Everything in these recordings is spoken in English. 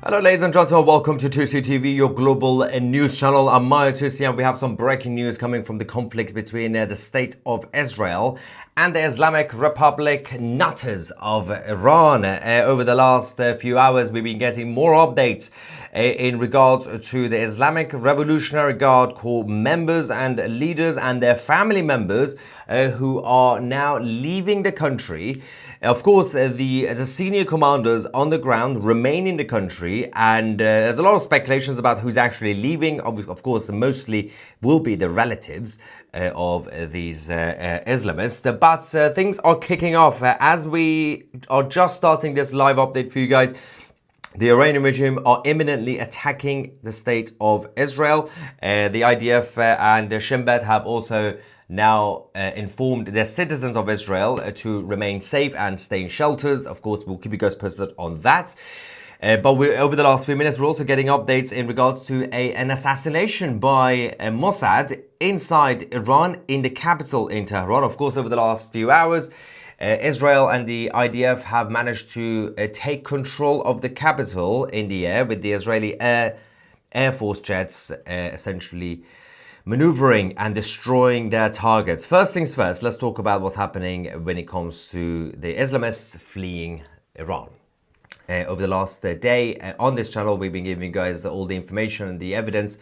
Hello ladies and gentlemen, welcome to 2CTV, your global news channel. I'm Maya Tusi and we have some breaking news coming from the conflict between the state of Israel and the Islamic Republic nutters of Iran. Over the last few hours, we've been getting more updates in regards to the Islamic Revolutionary Guard Corps members and leaders and their family members who are now leaving the country. Of course, the senior commanders on the ground remain in the country, and there's a lot of speculations about who's actually leaving. Of course, mostly will be the relatives of these Islamists, but things are kicking off. As we are just starting this live update for you guys, the Iranian regime are imminently attacking the state of Israel. The IDF and Shin Bet have also now informed their citizens of Israel to remain safe and stay in shelters. Of course, we'll keep you guys posted on that. But over the last few minutes, we're also getting updates in regards to an assassination by Mossad inside Iran, in the capital in Tehran. Of course, over the last few hours, Israel and the IDF have managed to take control of the capital in the air, with the Israeli Air Force jets essentially maneuvering and destroying their targets. First things first, let's talk about what's happening when it comes to the Islamists fleeing Iran. Over the last day on this channel, we've been giving you guys all the information and the evidence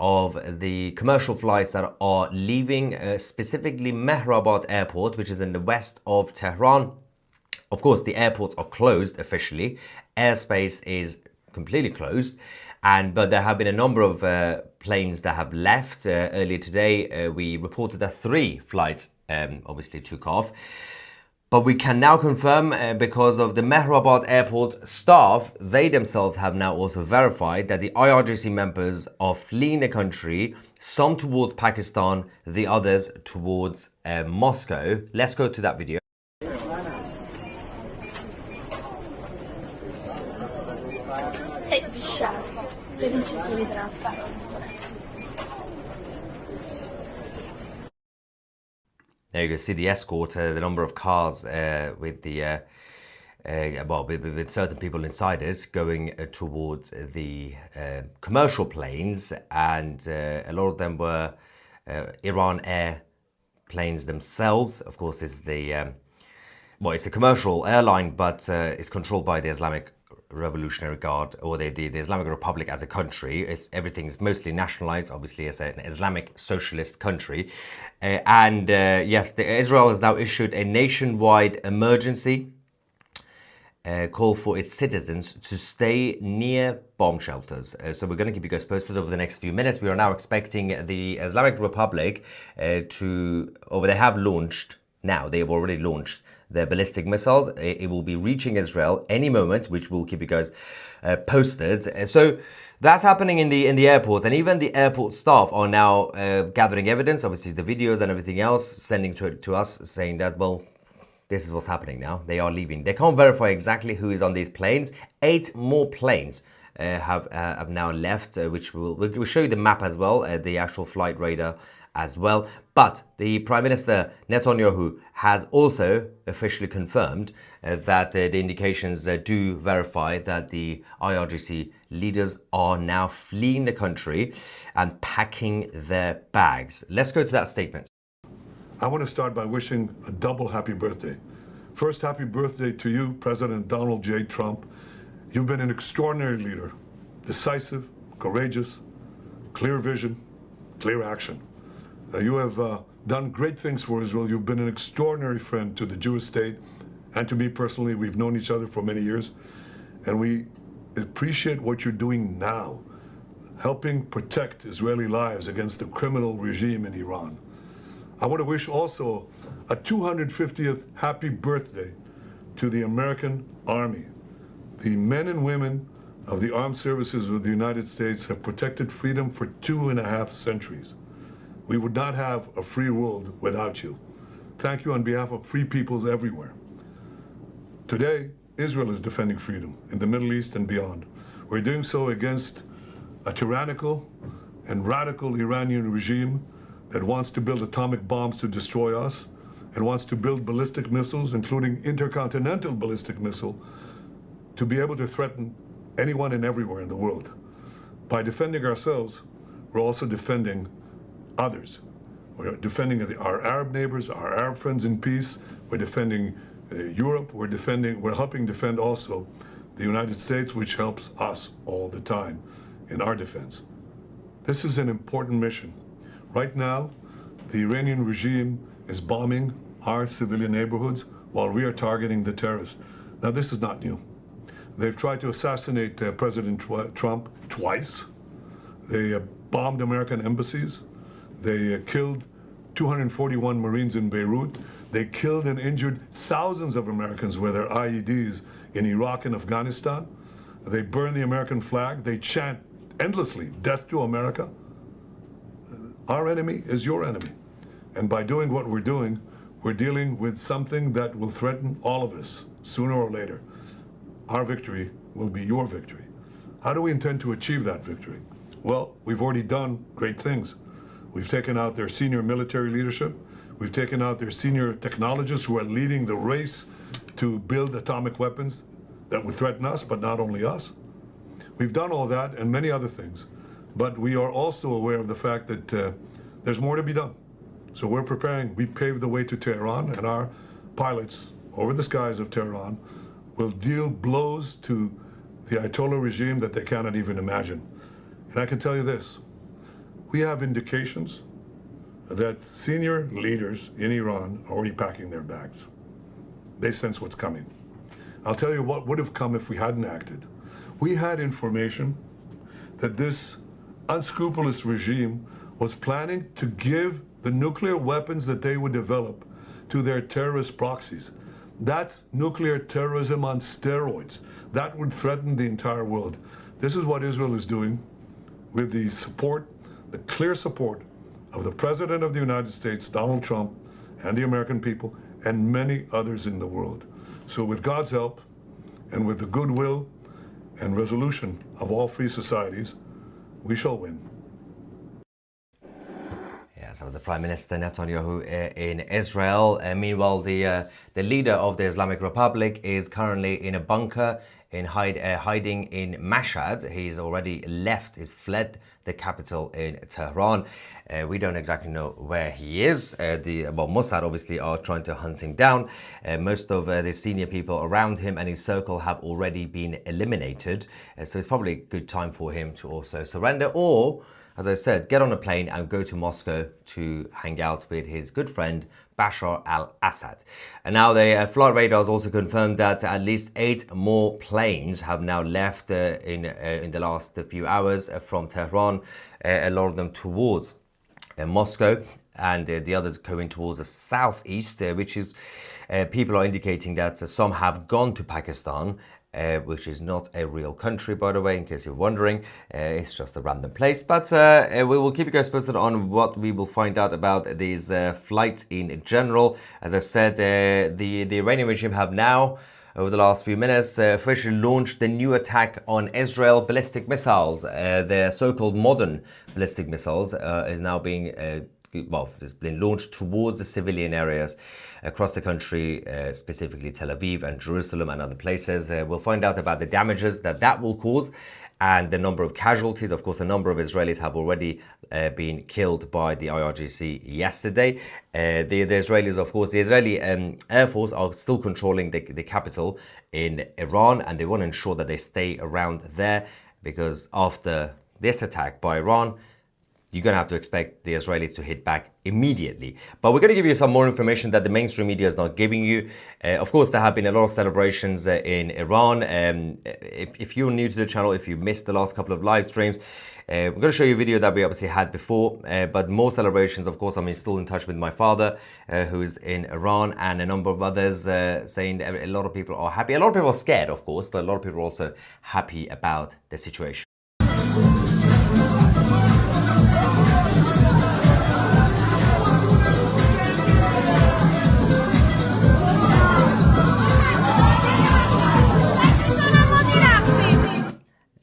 of the commercial flights that are leaving, specifically Mehrabad Airport, which is in the west of Tehran. Of course, the airports are closed officially. Airspace is completely closed. But there have been a number of planes that have left. Earlier today, we reported that 3 flights obviously took off. But we can now confirm, because of the Mehrabad Airport staff, they themselves have now also verified that the IRGC members are fleeing the country, some towards Pakistan, the others towards Moscow. Let's go to that video. There you can see the escort, the number of cars with the with certain people inside it going towards the commercial planes, and a lot of them were Iran Air planes themselves. Of course, it's the it's a commercial airline, but it's controlled by the Islamic Revolutionary Guard, or the Islamic Republic as a country. Everything's mostly nationalized, obviously, as an Islamic socialist country. Yes, Israel has now issued a nationwide emergency call for its citizens to stay near bomb shelters. So we're going to keep you guys posted over the next few minutes. We are now expecting the Islamic Republic they have launched, now they've already launched their ballistic missiles. It will be reaching Israel any moment, which we'll keep you guys posted. So that's happening in the airports, and even the airport staff are now gathering evidence, obviously the videos and everything else, sending to us, saying that, well, this is what's happening now. They are leaving. They can't verify exactly who is on these planes. 8 more planes have now left, which we'll show you the map as well, the actual flight radar as well. But the Prime Minister Netanyahu has also officially confirmed that the indications do verify that the IRGC leaders are now fleeing the country and packing their bags. Let's go to that statement. I want to start by wishing a double happy birthday. First, happy birthday to you, President Donald J. Trump. You've been an extraordinary leader, decisive, courageous, clear vision, clear action. You have done great things for Israel. You've been an extraordinary friend to the Jewish state and to me personally. We've known each other for many years, and we appreciate what you're doing now, helping protect Israeli lives against the criminal regime in Iran. I want to wish also a 250th happy birthday to the American Army. The men and women of the armed services of the United States have protected freedom for 2.5 centuries. We would not have a free world without you. Thank you on behalf of free peoples everywhere. Today, Israel is defending freedom in the Middle East and beyond. We're doing so against a tyrannical and radical Iranian regime that wants to build atomic bombs to destroy us and wants to build ballistic missiles, including intercontinental ballistic missile, to be able to threaten anyone and everywhere in the world. By defending ourselves, we're also defending others. We're defending our Arab neighbors, our Arab friends in peace. We're defending Europe. We're helping defend also the United States, which helps us all the time in our defense. This is an important mission. Right now, the Iranian regime is bombing our civilian neighborhoods while we are targeting the terrorists. Now, this is not new. They've tried to assassinate President Trump twice. They bombed American embassies. They killed 241 Marines in Beirut. They killed and injured thousands of Americans with their IEDs in Iraq and Afghanistan. They burn the American flag. They chant endlessly, "Death to America." Our enemy is your enemy. And by doing what we're doing, we're dealing with something that will threaten all of us sooner or later. Our victory will be your victory. How do we intend to achieve that victory? Well, we've already done great things. We've taken out their senior military leadership. We've taken out their senior technologists who are leading the race to build atomic weapons that would threaten us, but not only us. We've done all that and many other things. But we are also aware of the fact that there's more to be done. So we're preparing. We paved the way to Tehran, and our pilots over the skies of Tehran will deal blows to the Ayatollah regime that they cannot even imagine. And I can tell you this, we have indications that senior leaders in Iran are already packing their bags. They sense what's coming. I'll tell you what would have come if we hadn't acted. We had information that this unscrupulous regime was planning to give the nuclear weapons that they would develop to their terrorist proxies. That's nuclear terrorism on steroids. That would threaten the entire world. This is what Israel is doing with the support, the clear support of the President of the United States, Donald Trump, and the American people, and many others in the world. So with God's help, and with the goodwill and resolution of all free societies, we shall win. So the Prime Minister Netanyahu in Israel. Meanwhile, the leader of the Islamic Republic is currently in a bunker hiding in Mashhad. He's already left, he's fled the capital in Tehran. We don't exactly know where he is. Mossad obviously are trying to hunt him down. Most of the senior people around him and his circle have already been eliminated. So it's probably a good time for him to also surrender, or, as I said, get on a plane and go to Moscow to hang out with his good friend Bashar al-Assad. And now the flight radars also confirmed that at least 8 more planes have now left in the last few hours from Tehran, a lot of them towards Moscow, and the others going towards the southeast, which is people are indicating that some have gone to Pakistan, which is not a real country, by the way, in case you're wondering. It's just a random place. But we will keep you guys posted on what we will find out about these flights in general. As I said, the Iranian regime have now, over the last few minutes, officially launched the new attack on Israel ballistic missiles. Their so-called modern ballistic missiles is now being it's been launched towards the civilian areas across the country, specifically Tel Aviv and Jerusalem and other places. We'll find out about the damages that will cause and the number of casualties. Of course, a number of Israelis have already been killed by the IRGC yesterday. The Israelis, of course, the Israeli Air Force are still controlling the capital in Iran, and they want to ensure that they stay around there, because after this attack by Iran, you're going to have to expect the Israelis to hit back immediately. But we're going to give you some more information that the mainstream media is not giving you. Of course, there have been a lot of celebrations in Iran. If you're new to the channel, if you missed the last couple of live streams, we're going to show you a video that we obviously had before, but more celebrations. Of course, I'm still in touch with my father, who is in Iran, and a number of others saying a lot of people are happy. A lot of people are scared, of course, but a lot of people are also happy about the situation.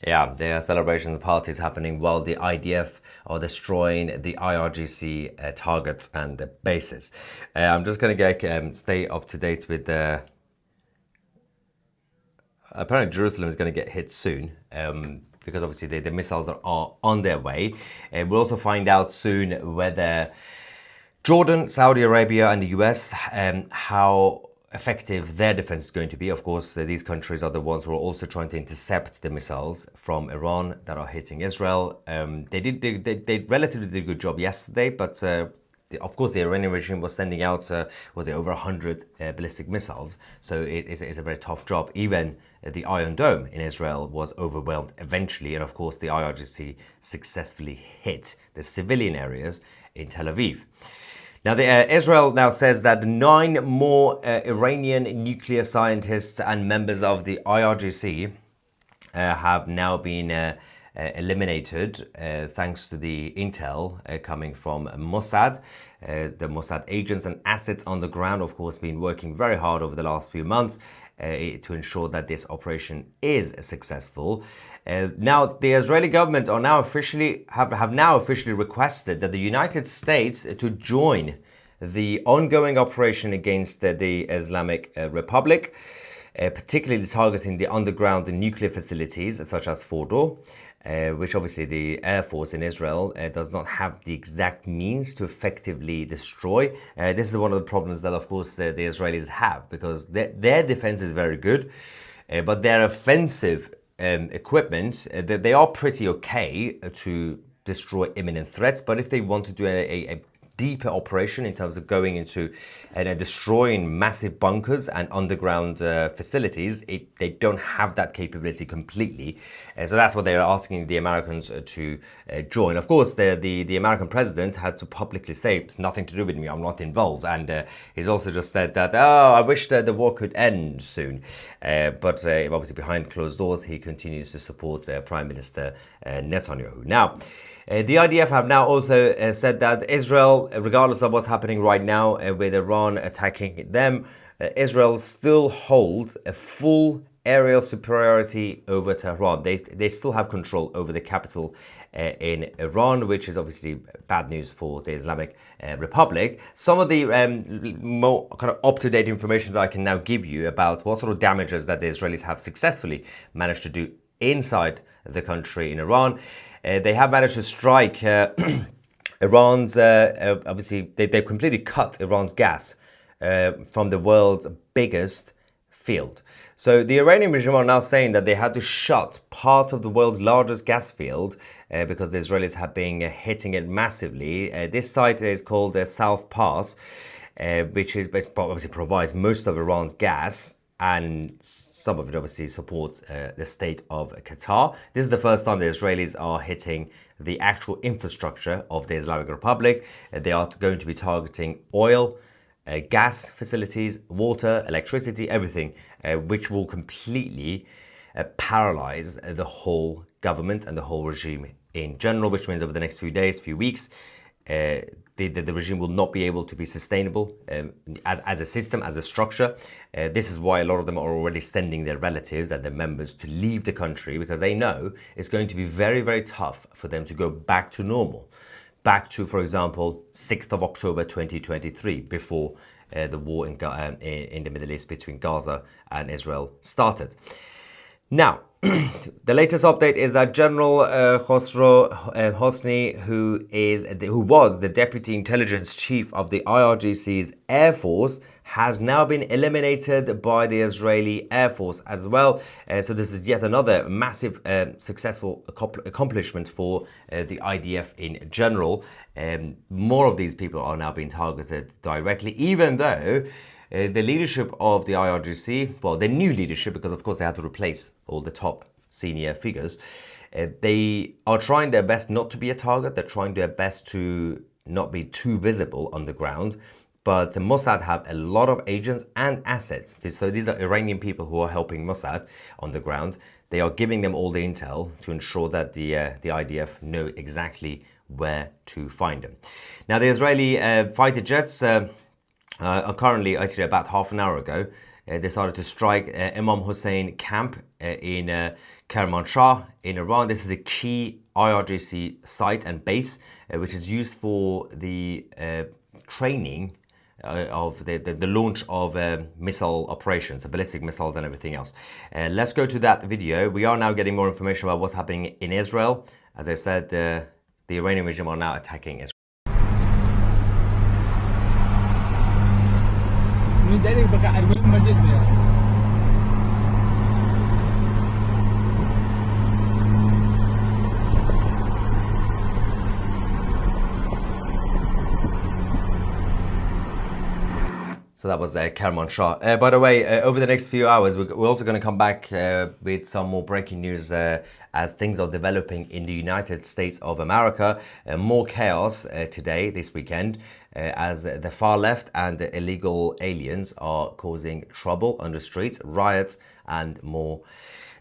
Yeah, there are celebrations parties happening while the IDF are destroying the IRGC targets and bases. I'm just going to stay up to date with the... apparently Jerusalem is going to get hit soon because obviously the missiles are on their way. We'll also find out soon whether Jordan, Saudi Arabia and the US, how effective their defense is going to be. Of course, these countries are the ones who are also trying to intercept the missiles from Iran that are hitting Israel. They relatively did a good job yesterday, but of course, the Iranian regime was sending out, was it over 100 ballistic missiles? So it's a very tough job. Even the Iron Dome in Israel was overwhelmed eventually. And of course, the IRGC successfully hit the civilian areas in Tel Aviv. Now, Israel now says that 9 more Iranian nuclear scientists and members of the IRGC have now been eliminated thanks to the intel coming from Mossad. The Mossad agents and assets on the ground, of course, been working very hard over the last few months to ensure that this operation is successful. Now, the Israeli government are now officially have now officially requested that the United States to join the ongoing operation against the Islamic Republic, particularly targeting the underground nuclear facilities such as Fordo, which obviously the Air Force in Israel does not have the exact means to effectively destroy. This is one of the problems that, of course, the Israelis have, because their defense is very good, but their offensive equipment, they are pretty okay to destroy imminent threats. But if they want to do a deeper operation in terms of going into and destroying massive bunkers and underground facilities, they don't have that capability completely. So that's what they're asking the Americans to join. Of course, the American president had to publicly say, it's nothing to do with me, I'm not involved. And he's also just said that, I wish that the war could end soon. But obviously behind closed doors, he continues to support Prime Minister Netanyahu. Now, the IDF have now also said that Israel, regardless of what's happening right now with Iran attacking them, Israel still holds a full aerial superiority over Tehran. They still have control over the capital in Iran, which is obviously bad news for the Islamic Republic. Some of the more kind of up-to-date information that I can now give you about what sort of damages that the Israelis have successfully managed to do inside the country in Iran. They have managed to strike Iran's, obviously, they've completely cut Iran's gas from the world's biggest field. So the Iranian regime are now saying that they had to shut part of the world's largest gas field because the Israelis have been hitting it massively. This site is called South Pass, which obviously provides most of Iran's gas, and some of it obviously supports the state of Qatar. This is the first time the Israelis are hitting the actual infrastructure of the Islamic Republic. They are going to be targeting oil, gas facilities, water, electricity, everything, which will completely paralyze the whole government and the whole regime in general, which means over the next few days, few weeks, the regime will not be able to be sustainable as a system, as a structure. This is why a lot of them are already sending their relatives and their members to leave the country, because they know it's going to be very, very tough for them to go back to normal. Back to, for example, 6th of October 2023, before the war in the Middle East between Gaza and Israel started. Now, the latest update is that General Khosrow Hosni, who was the Deputy Intelligence Chief of the IRGC's Air Force, has now been eliminated by the Israeli Air Force as well. So this is yet another massive successful accomplishment for the IDF in general. More of these people are now being targeted directly, even though the leadership of the IRGC, well, the new leadership, because of course they had to replace all the top senior figures, they are trying their best not to be a target. They're trying their best to not be too visible on the ground. But Mossad have a lot of agents and assets. So these are Iranian people who are helping Mossad on the ground. They are giving them all the intel to ensure that the IDF know exactly where to find them. Now, the Israeli fighter jets are currently, actually about half an hour ago, decided to strike Imam Hussein camp in Kermanshah in Iran. This is a key IRGC site and base, which is used for the training of the launch of missile operations, the ballistic missiles and everything else. Let's go to that video. We are now getting more information about what's happening in Israel. As I said, the Iranian regime are now attacking Israel. So that was Kerman Shah. By the way, over the next few hours, we're also going to come back with some more breaking news as things are developing in the United States of America. More chaos today, this weekend, as the far left and the illegal aliens are causing trouble on the streets, riots, and more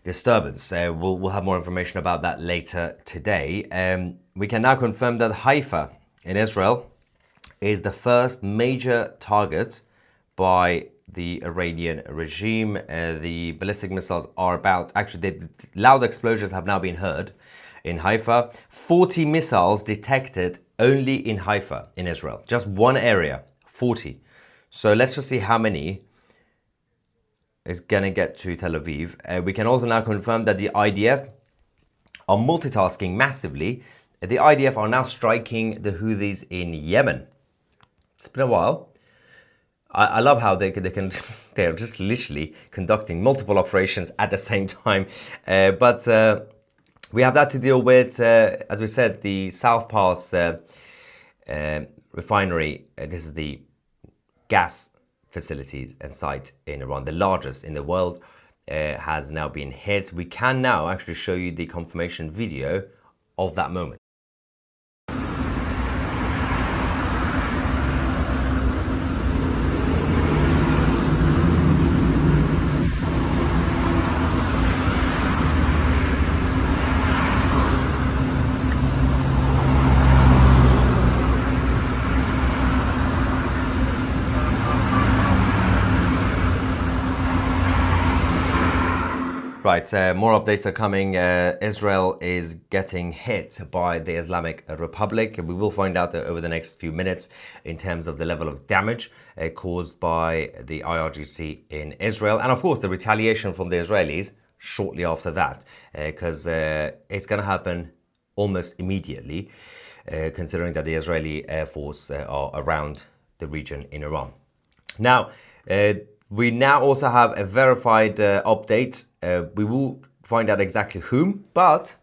disturbance. We'll have more information about that later today. We can now confirm that Haifa in Israel is the first major target by the Iranian regime. The ballistic missiles are about, actually the loud explosions have now been heard in Haifa. 40 missiles detected only in Haifa in Israel, just one area, 40. So let's just see how many is gonna get to Tel Aviv. We can also now confirm that the IDF are multitasking massively. The IDF are now striking the Houthis in Yemen. It's been a while. I love how they're just literally conducting multiple operations at the same time. But we have that to deal with. As we said, the South Pass refinery, this is the gas facilities and site in Iran, the largest in the world, has now been hit. We can now actually show you the confirmation video of that moment. Right, more updates are coming. Israel is getting hit by the Islamic Republic. We will find out over the next few minutes in terms of the level of damage caused by the IRGC in Israel. And of course, the retaliation from the Israelis shortly after that, because it's going to happen almost immediately, considering that the Israeli Air Force are around the region in Iran. Now, we now also have a verified update. We will find out exactly whom, but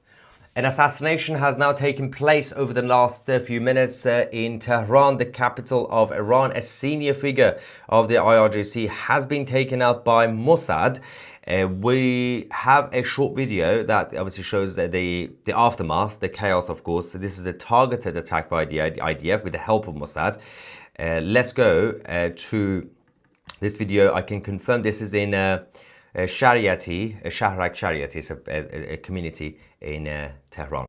an assassination has now taken place over the last few minutes in Tehran, the capital of Iran. A senior figure of the IRGC has been taken out by Mossad. We have a short video that obviously shows the aftermath, the chaos, of course. So this is a targeted attack by the IDF with the help of Mossad. Let's go to this video. I can confirm this is in Shariati, Shahrak Shariati, it's a community in Tehran.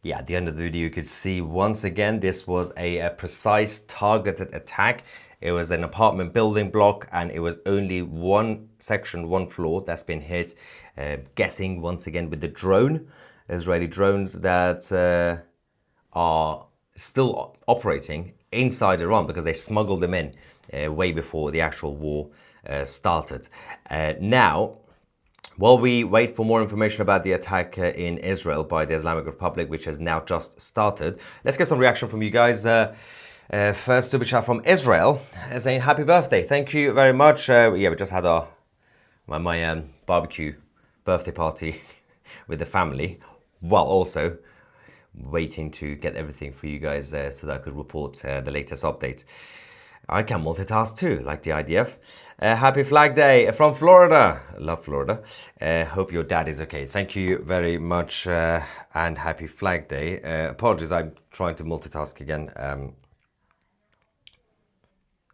Yeah, at the end of the video, you could see once again, this was a precise targeted attack. It was an apartment building block and it was only one section, one floor that's been hit. Guessing once again with the drone, Israeli drones that are still operating inside Iran because they smuggled them in way before the actual war started. Now, while we wait for more information about the attack in Israel by the Islamic Republic, which has now just started, let's get some reaction from you guys. First, super chat from Israel saying happy birthday. Thank you very much. Yeah, we just had my barbecue birthday party with the family, while also waiting to get everything for you guys so that I could report the latest updates. I can multitask too, like the IDF. Happy Flag Day from Florida. Love Florida. Hope your dad is okay. Thank you very much and happy Flag Day. Apologies, I'm trying to multitask again.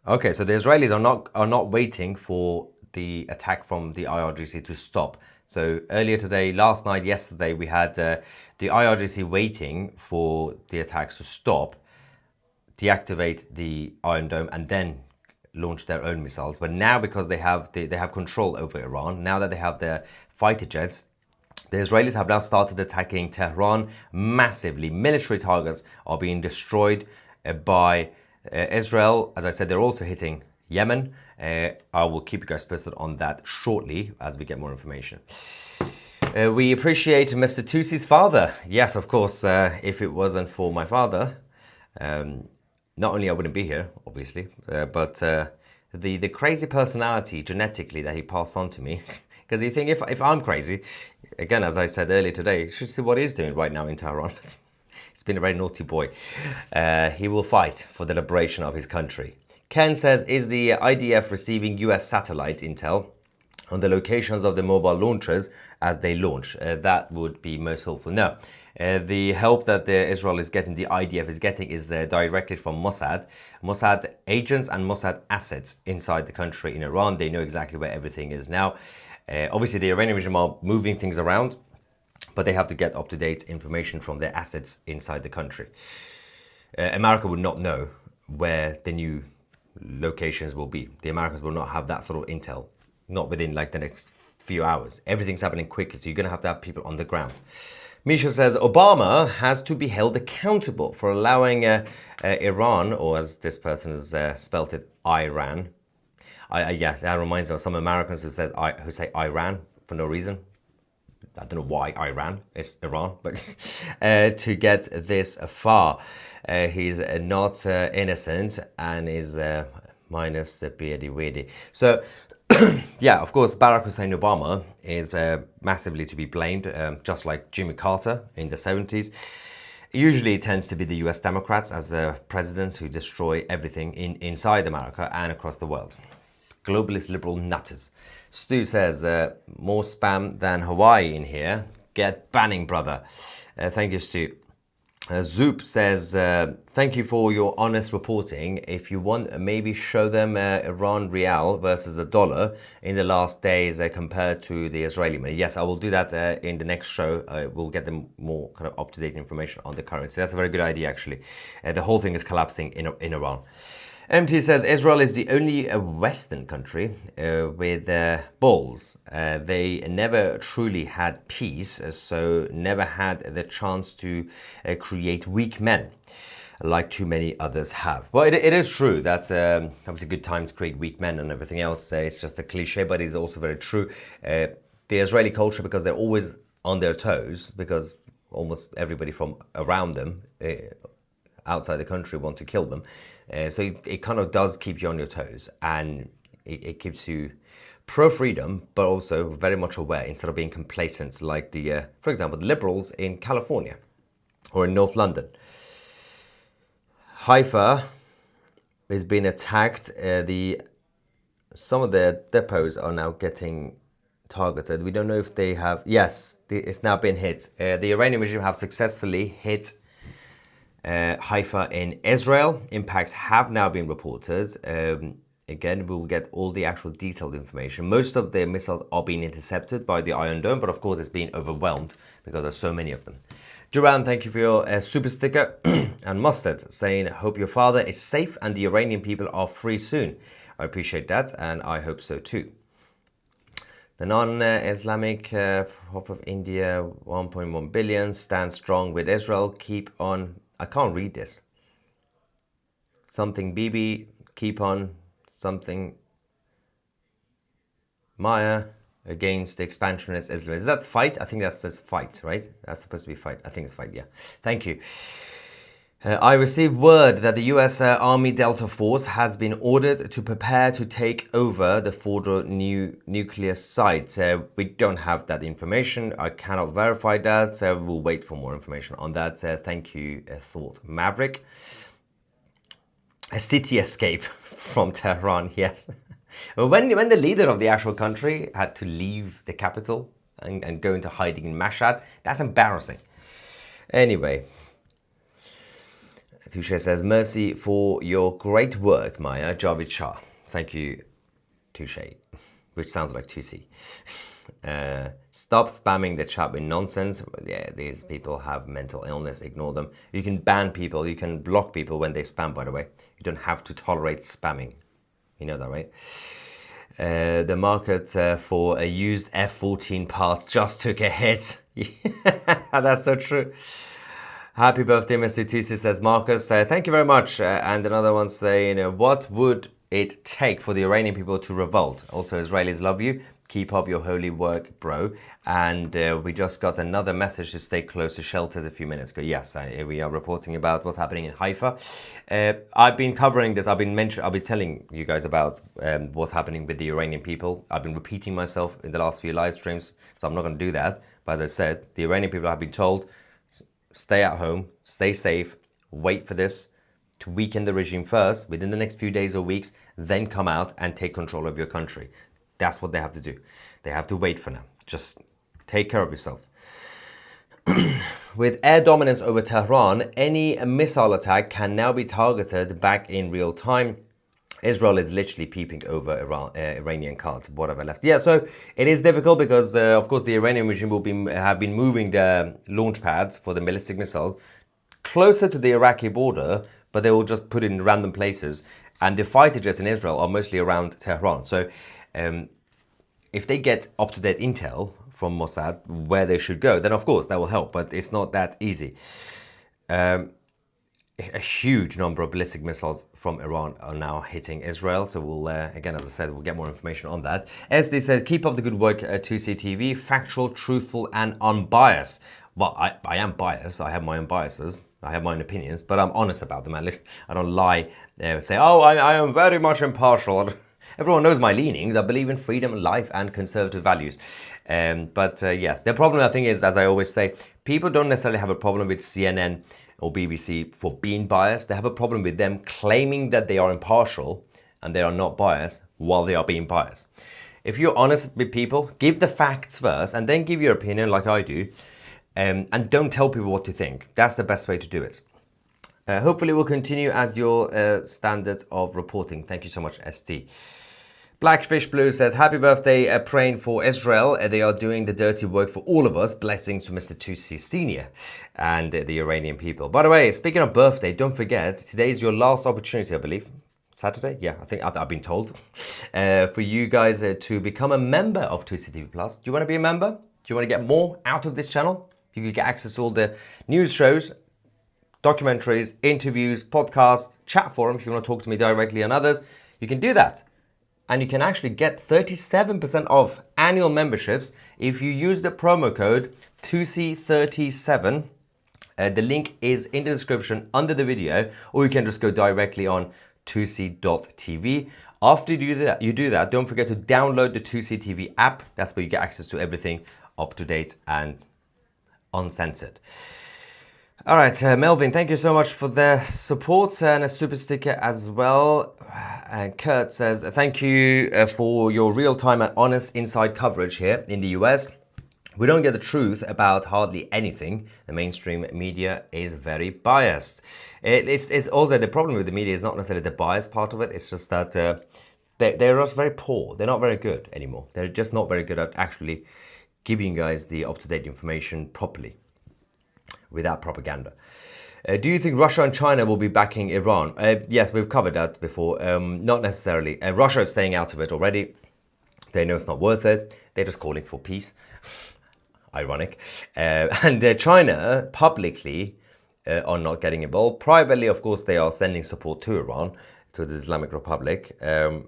Okay, so the Israelis are not waiting for the attack from the IRGC to stop. So earlier today, last night, yesterday, we had the IRGC waiting for the attacks to stop, deactivate the Iron Dome, and then launch their own missiles. But now, because they have control over Iran, now that they have their fighter jets, the Israelis have now started attacking Tehran massively. Military targets are being destroyed by Israel. As I said, they're also hitting Yemen. I will keep you guys posted on that shortly as we get more information. We appreciate Mr. Tusi's father. Yes, of course, if it wasn't for my father, not only I wouldn't be here, obviously, but the crazy personality genetically that he passed on to me. Because you think if I'm crazy, again, as I said earlier today, you should see what he's doing right now in Tehran. He's been a very naughty boy. He will fight for the liberation of his country. Ken says, is the IDF receiving US satellite intel on the locations of the mobile launchers as they launch? That would be most helpful. No. The help that Israel is getting, the IDF is getting, is directly from Mossad agents and Mossad assets inside the country in Iran. They know exactly where everything is now. Obviously, the Iranian regime are moving things around, but they have to get up-to-date information from their assets inside the country. America would not know where the new locations will be. The Americans will not have that sort of intel, not within like the next few hours. Everything's happening quickly, so you're going to have people on the ground. Misha says, Obama has to be held accountable for allowing Iran, or as this person has spelt it, Iran. Yeah, that reminds me of some Americans who say Iran for no reason. I don't know why Iran, it's Iran, but to get this far. He's not innocent and is minus the beardy weirdy. So, yeah, of course, Barack Hussein Obama is massively to be blamed, just like Jimmy Carter in the 70s. Usually it tends to be the US Democrats as presidents who destroy everything inside America and across the world. Globalist liberal nutters. Stu says, more spam than Hawaii in here. Get banning, brother. Thank you, Stu. Zoop says, thank you for your honest reporting. If you want, maybe show them Iran Rial versus the dollar in the last days compared to the Israeli money. Yes, I will do that in the next show. We'll get them more kind of up-to-date information on the currency. That's a very good idea, actually. The whole thing is collapsing in Iran. MT says Israel is the only Western country with balls. They never truly had peace, so never had the chance to create weak men like too many others have. Well, it is true that obviously good times create weak men and everything else. It's just a cliche, but it's also very true. The Israeli culture, because they're always on their toes, because almost everybody from around them outside the country want to kill them. So it kind of does keep you on your toes, and it keeps you pro-freedom, but also very much aware instead of being complacent like for example, the liberals in California or in North London. Haifa is being attacked. Some of their depots are now getting targeted. We don't know if they have. Yes, it's now been hit. The Iranian regime have successfully hit Haifa in Israel. Impacts have now been reported. Again, we will get all the actual detailed information. Most of the missiles are being intercepted by the Iron Dome, but of course it's being overwhelmed because there's so many of them. Duran, thank you for your super sticker. And Mustard saying, hope your father is safe and the Iranian people are free soon. I appreciate that, and I hope so too. The non-Islamic Pop of India, 1.1 billion, stands strong with Israel. Keep on. I can't read this. Something Bibi, keep on. Something Maya against the expansionist Islam. Is that fight? I think that says fight, right? That's supposed to be fight. I think it's fight, yeah. Thank you. I received word that the US Army Delta Force has been ordered to prepare to take over the Fordo nuclear site. We don't have that information. I cannot verify that. We'll wait for more information on that. Thank you, Thought Maverick. A city escape from Tehran, yes. When the leader of the actual country had to leave the capital and go into hiding in Mashhad, that's embarrassing. Anyway. Touche says, mercy for your great work, Maya. Javid Shah. Thank you, Touche, which sounds like Tusi. Stop spamming the chat with nonsense. Yeah, these people have mental illness. Ignore them. You can ban people. You can block people when they spam, by the way. You don't have to tolerate spamming. You know that, right? The market for a used F-14 parts just took a hit. That's so true. Happy birthday, Mr. Tusi, says Marcus. Thank you very much. And another one saying, what would it take for the Iranian people to revolt? Also, Israelis love you. Keep up your holy work, bro. And we just got another message to stay close to shelters a few minutes ago. Yes, we are reporting about what's happening in Haifa. I've been covering this. I've been telling you guys about what's happening with the Iranian people. I've been repeating myself in the last few live streams, so I'm not going to do that. But as I said, the Iranian people have been told, stay at home, stay safe, wait for this to weaken the regime first within the next few days or weeks, then come out and take control of your country. That's what they have to do. They have to wait for now. Just take care of yourselves. With air dominance over Tehran, any missile attack can now be targeted back in real time. Israel is literally peeping over Iranian cards, whatever left. Yeah, so it is difficult because, of course, the Iranian regime will have been moving the launch pads for the ballistic missiles closer to the Iraqi border, but they will just put it in random places. And the fighter jets in Israel are mostly around Tehran. So if they get up-to-date intel from Mossad where they should go, then of course that will help, but it's not that easy. A huge number of ballistic missiles from Iran are now hitting Israel. So we'll, again, as I said, we'll get more information on that. SD says, keep up the good work at 2CTV, factual, truthful, and unbiased. Well, I am biased. I have my own biases. I have my own opinions, but I'm honest about them at least. I don't lie, say, oh, I am very much impartial. Everyone knows my leanings. I believe in freedom, life, and conservative values. Yes, the problem, I think, is, as I always say, people don't necessarily have a problem with CNN or BBC for being biased. They have a problem with them claiming that they are impartial and they are not biased while they are being biased. If you're honest with people, give the facts first and then give your opinion like I do. And don't tell people what to think. That's the best way to do it. Hopefully we'll continue as your standard of reporting. Thank you so much, ST. Blackfish Blue says, happy birthday, praying for Israel. They are doing the dirty work for all of us. Blessings to Mr. Tusi Sr. and the Iranian people. By the way, speaking of birthday, don't forget, today is your last opportunity, I believe. Saturday? Yeah, I think I've been told. For you guys to become a member of 2CTV Plus. Do you want to be a member? Do you want to get more out of this channel? You can get access to all the news shows, documentaries, interviews, podcasts, chat forum. If you want to talk to me directly and others, you can do that. And you can actually get 37% off annual memberships if you use the promo code 2C37. The link is in the description under the video, or you can just go directly on 2C.tv. After you do that, don't forget to download the 2CTV app. That's where you get access to everything up to date and uncensored. All right, Melvin, thank you so much for the support and a super sticker as well. And Kurt says, thank you for your real-time and honest inside coverage here in the US. We don't get the truth about hardly anything. The mainstream media is very biased. It's also the problem with the media is not necessarily the bias part of it. It's just that they're just very poor. They're not very good anymore. They're just not very good at actually giving you guys the up-to-date information properly without propaganda. Do you think Russia and China will be backing Iran? Yes, we've covered that before. Not necessarily. Russia is staying out of it already. They know it's not worth it. They're just calling for peace. Ironic. And China publicly are not getting involved. Privately, of course, they are sending support to Iran, to the Islamic Republic. There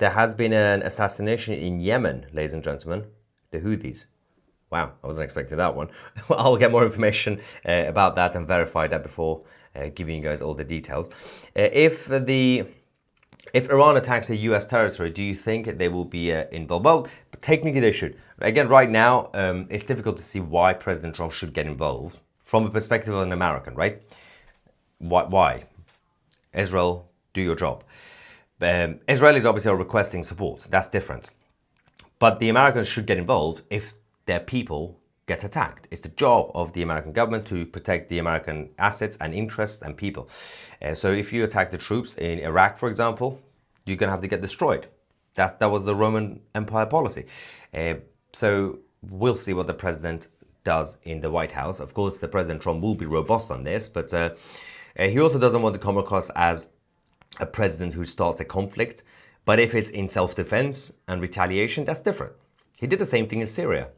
has been an assassination in Yemen, ladies and gentlemen. The Houthis. Wow, I wasn't expecting that one. I'll get more information about that and verify that before giving you guys all the details. If Iran attacks a US territory, do you think they will be involved? Well, technically they should. Again, right now, it's difficult to see why President Trump should get involved from a perspective of an American, right? Why? Israel, do your job. Israelis obviously are requesting support. That's different. But the Americans should get involved if their people get attacked. It's the job of the American government to protect the American assets and interests and people. So if you attack the troops in Iraq, for example, you're going to have to get destroyed. That was the Roman Empire policy. So we'll see what the president does in the White House. Of course, the President Trump will be robust on this, but he also doesn't want to come across as a president who starts a conflict. But if it's in self-defense and retaliation, that's different. He did the same thing in Syria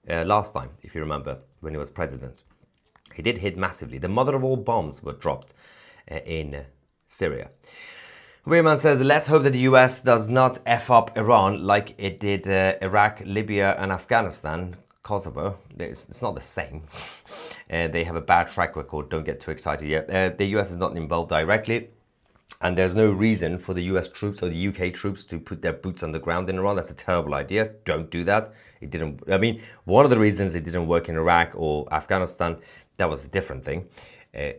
last time, if you remember, when he was president. He did hit massively. The mother of all bombs were dropped in Syria. Weirman says, let's hope that the US does not F up Iran like it did Iraq, Libya and Afghanistan. Kosovo, it's not the same. They have a bad track record, don't get too excited yet. The US is not involved directly. And there's no reason for the US troops or the UK troops to put their boots on the ground in Iran. That's a terrible idea. Don't do that. It didn't. I mean, one of the reasons it didn't work in Iraq or Afghanistan, that was a different thing.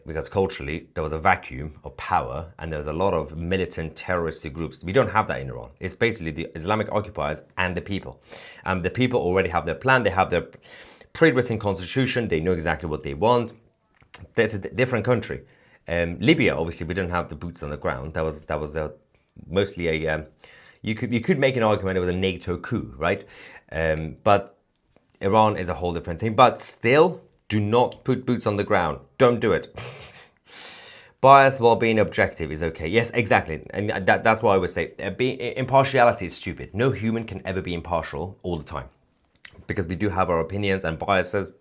Because culturally, there was a vacuum of power and there was a lot of militant terrorist groups. We don't have that in Iran. It's basically the Islamic occupiers and the people. The people already have their plan. They have their pre-written constitution. They know exactly what they want. That's a different country. Libya, obviously, we don't have the boots on the ground. That was mostly a. You could make an argument it was a NATO coup, right? But Iran is a whole different thing. But still, do not put boots on the ground. Don't do it. Bias while being objective is okay. Yes, exactly, and that's why I would say impartiality is stupid. No human can ever be impartial all the time, because we do have our opinions and biases.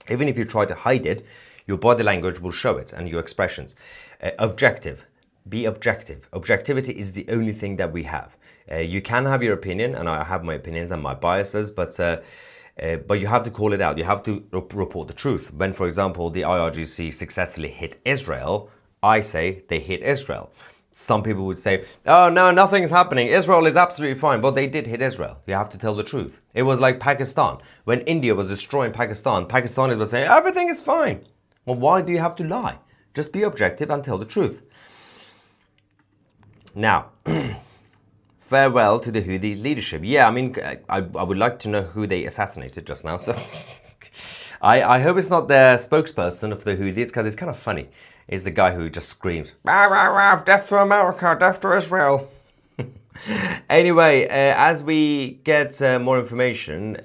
Even if you try to hide it, your body language will show it and your expressions. Objective. Be objective. Objectivity is the only thing that we have. You can have your opinion, and I have my opinions and my biases, but you have to call it out. You have to report the truth. When, for example, the IRGC successfully hit Israel, I say they hit Israel. Some people would say, oh, no, nothing's happening. Israel is absolutely fine. But they did hit Israel. You have to tell the truth. It was like Pakistan. When India was destroying Pakistan, Pakistanis were saying, everything is fine. Well, why do you have to lie? Just be objective and tell the truth. Now, farewell to the Houthi leadership. Yeah, I mean, I would like to know who they assassinated just now. So I hope it's not the spokesperson of the Houthis, because it's kind of funny. It's the guy who just screams, rah, rah, rah, death to America, death to Israel. Anyway, as we get more information,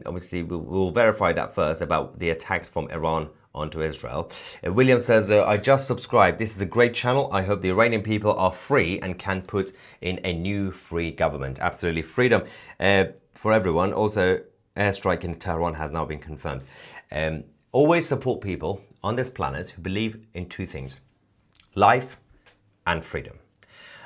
obviously we'll verify that first about the attacks from Iran onto Israel. William says, I just subscribed. This is a great channel. I hope the Iranian people are free and can put in a new free government. Absolutely. Freedom for everyone. Also, airstrike in Tehran has now been confirmed. Always support people on this planet who believe in two things: life and freedom.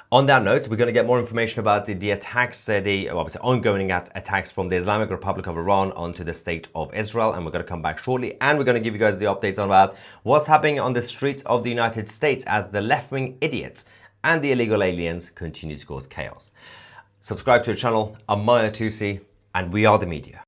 On that note, we're going to get more information about the attacks, the obviously ongoing attacks from the Islamic Republic of Iran onto the state of Israel, and we're going to come back shortly, and we're going to give you guys the updates on about what's happening on the streets of the United States as the left-wing idiots and the illegal aliens continue to cause chaos. Subscribe to the channel. I'm Maya Tusi, and we are the media.